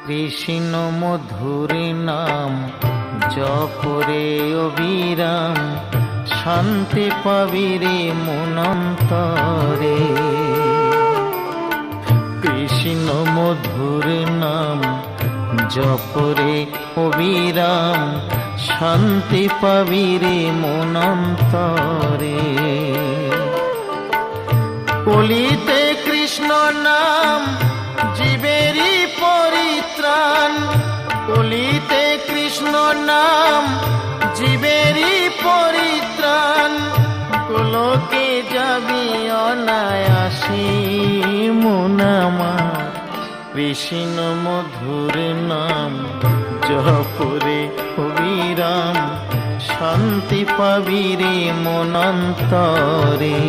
কৃষ্ণ মধুর নাম জপরে অবিরাম, শান্তি পাবি রে মনন্তরে। কৃষ্ণ মধুর নাম জপরে অবিরাম, শান্তি পাবি রে মনন্তরে। কলিতে কৃষ্ণ নাম জীবেরই পরিত্রাণ, কলিতে কৃষ্ণ নাম জীবেরই পরিত্রাণ। গোলকে যাবি অনায়াসে মন আমার, কৃষ্ণ মধুর নাম জপরে অবিরাম, শান্তি পাবি রে মনন্তরে।